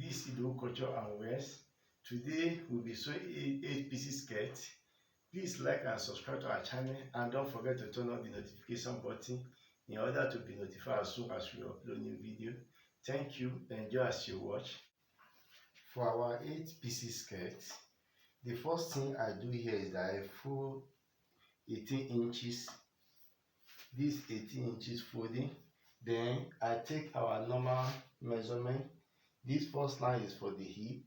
this is Ido Culture and Wears. Today we'll be sewing 8 pieces skirt. Please like and subscribe to our channel and don't forget to turn on the notification button in order to be notified as soon as we upload new video. Thank you. Enjoy as you watch. For our 8 pieces skirt, the first thing I do here is that I fold 18 inches. This 18 inches folding. Then I take our normal measurement. This first line is for the hip.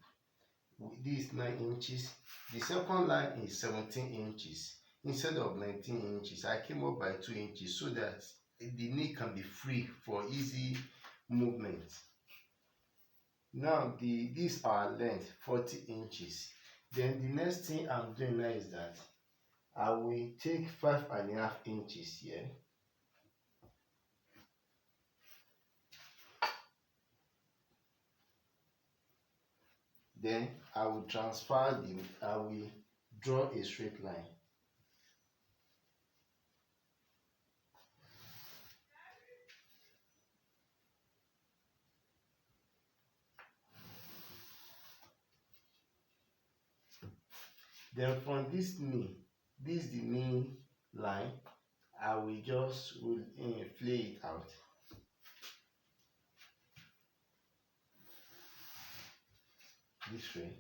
This is 9 inches. The second line is 17 inches. Instead of 19 inches, I came up by 2 inches so that the knee can be free for easy movement. Now this is our length, 40 inches. Then the next thing I'm doing now is that I will take 5.5 inches here. Then I will I will draw a straight line. Then from this knee, this is the knee line, I will just flay it out. This way.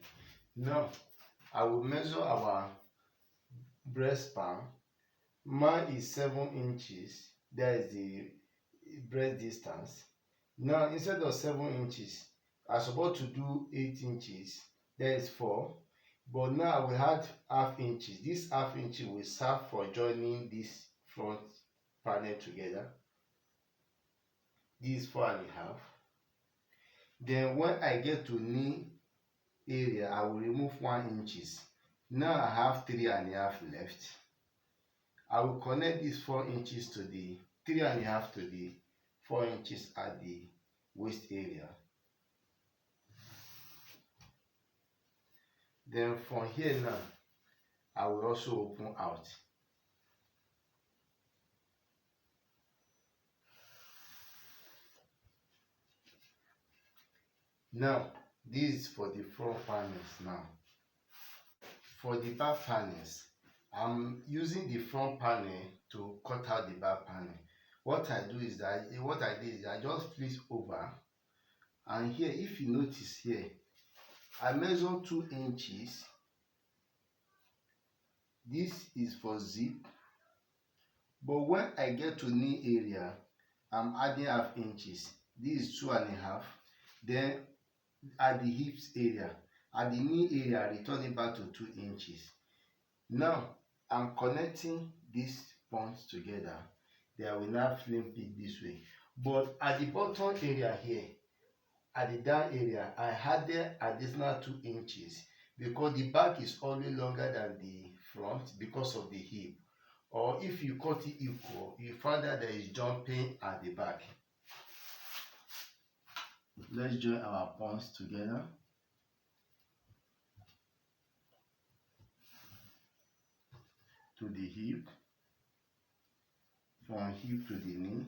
Now I will measure our breast span. Mine is 7 inches. That is the breast distance. Now instead of 7 inches, I'm supposed to do 8 inches. That is 4. But now we had half inches. This half inch will serve for joining this front panel together. This is 4.5. Then when I get to knee area, I will remove 1 inches. Now I have 3.5 left. I will connect these 4 inches to the 3.5 to the 4 inches at the waist area. Then from here now, I will also open out. Now, this is for the front panels now. For the back panels, I'm using the front panel to cut out the back panel. What I did is I just flip over, and here, if you notice here, I measure 2 inches. This is for zip. But when I get to knee area, I'm adding half inches. This is 2.5. Then at the hips area, at the knee area, I return it back to 2 inches. Now I'm connecting these points together. Then I will now flip it this way. But at the bottom area here, at the down area, I added additional 2 inches because the back is always longer than the front because of the hip. Or if you cut it equal, you find that there is jumping at the back. Let's join our points together. To the hip, from hip to the knee,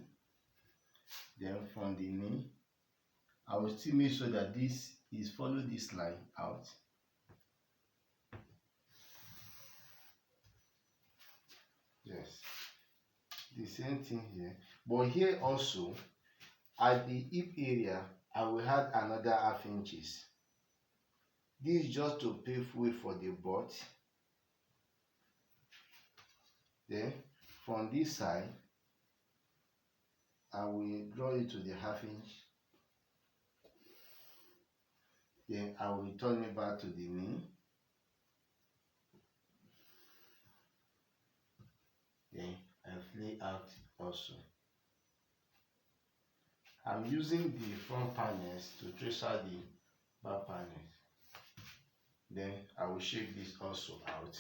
then from the knee, I will still make sure that this is follow this line out. Yes, the same thing here. But here also, at the hip area, I will add another half inches. This is just to pave way for the butt. Then from this side, I will draw it to the half inch. Then I will turn it back to the knee. Then I flay out also. I'm using the front panels to trace out the back panels. Then I will shake this also out.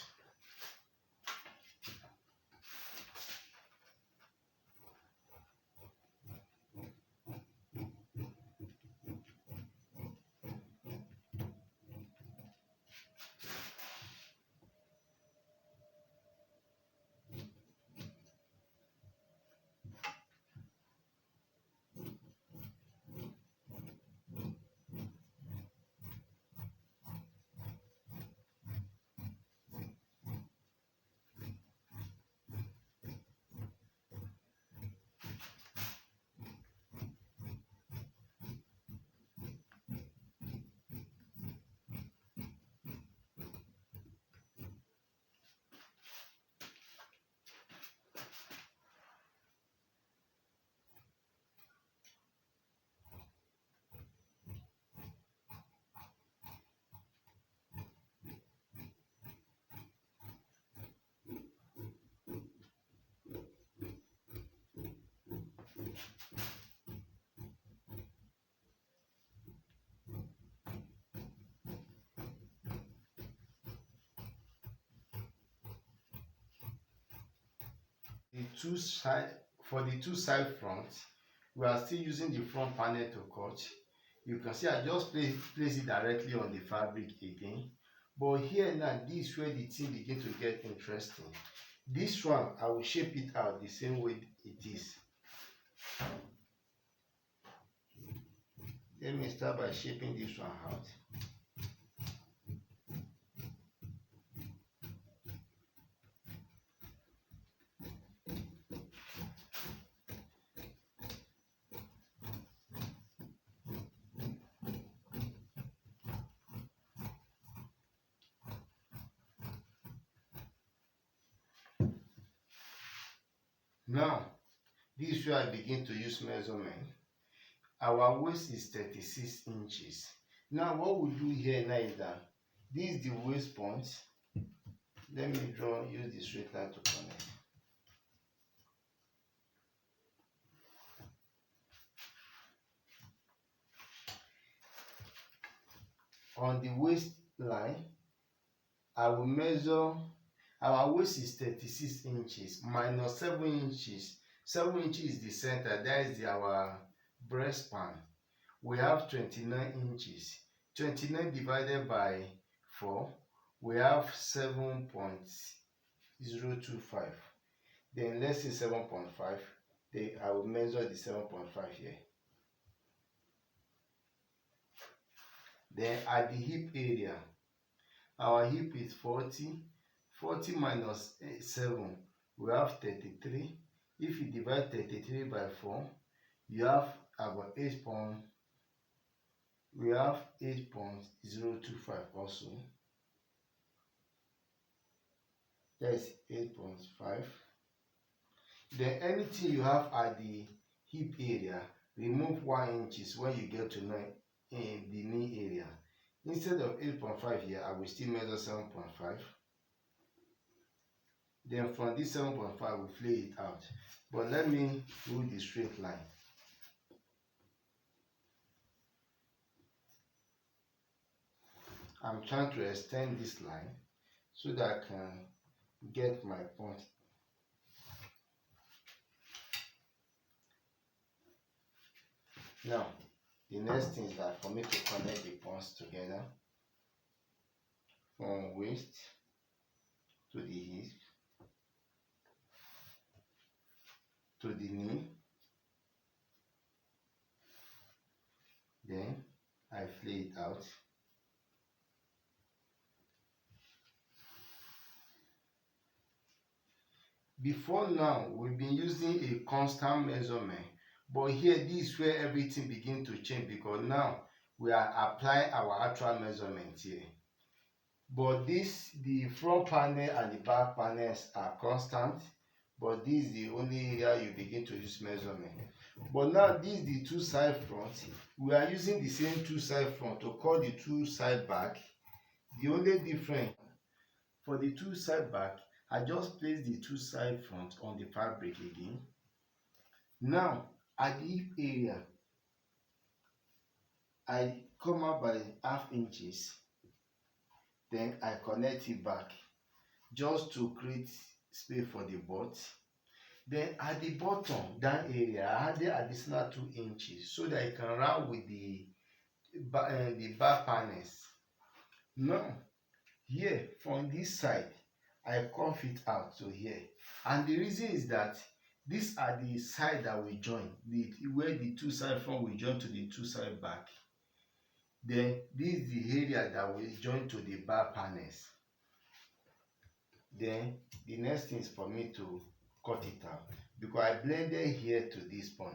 the two side fronts, we are still using the front panel to cut. You can see I just place it directly on the fabric again. But here now, this is where the thing begin to get interesting. This one, I will shape it out the same way it is. Let me start by shaping this one out. Now, this is where I begin to use measurement. Our waist is 36 inches. Now, what we do here now is that this is the waist point. Let me use the straight line to connect. On the waistline, I will measure. Our waist is 36 inches minus 7 inches. 7 inches is the center, that is our breast span. We have 29 inches. 29 divided by 4, we have 7.025. Then let's say 7.5. Then I will measure the 7.5 here. Then at the hip area, our hip is 40. 40 minus 7, we have 33. If you divide 33 by 4, you have about 8.025 also. That's 8.5. Then anything you have at the hip area, remove 1 inches when you get to the knee area. Instead of 8.5 here, I will still measure 7.5. Then from this 7.5, we flay it out. But let me do the straight line. I'm trying to extend this line so that I can get my point. Now, the next thing is that for me to connect the points together from waist to the hip to the knee, then I flay it out. Before now, we've been using a constant measurement, but here this is where everything begins to change, because now we are applying our actual measurement here. But the front panel and the back panels are constant, but this is the only area you begin to use measurement. But now this is the two side front. We are using the same two side front to cut the two side back. The only difference for the two side back, I just place the two side front on the fabric again. Now at the hip area, I come out by half inches. Then I connect it back just to create space for the butt. Then at the bottom, down area, I add the additional 2 inches so that I can round with the back panels. Now, here from this side, I curve it out to here. And the reason is that these are the side that we join, where the two side front will join to the two side back. Then this is the area that will join to the back panels. Then the next thing is for me to cut it out, because I blended here to this point.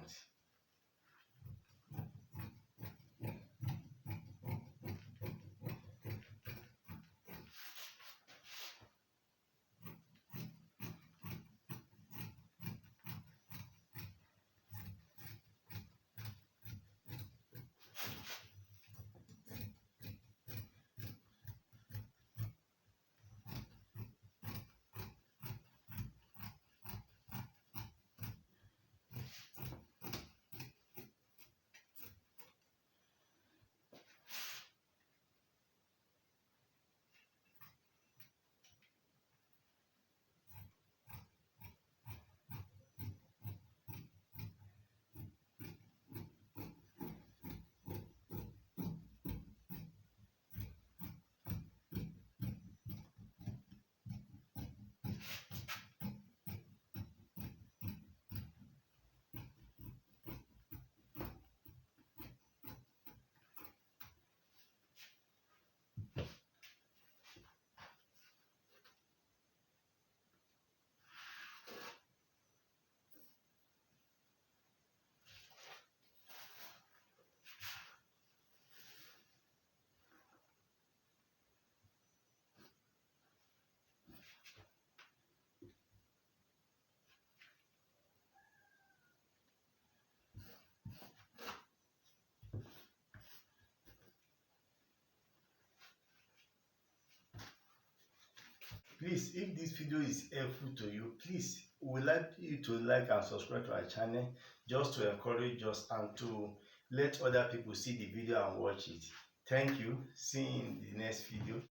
Please, if this video is helpful to you, please, we would like you to like and subscribe to our channel just to encourage us and to let other people see the video and watch it. Thank you. See you in the next video.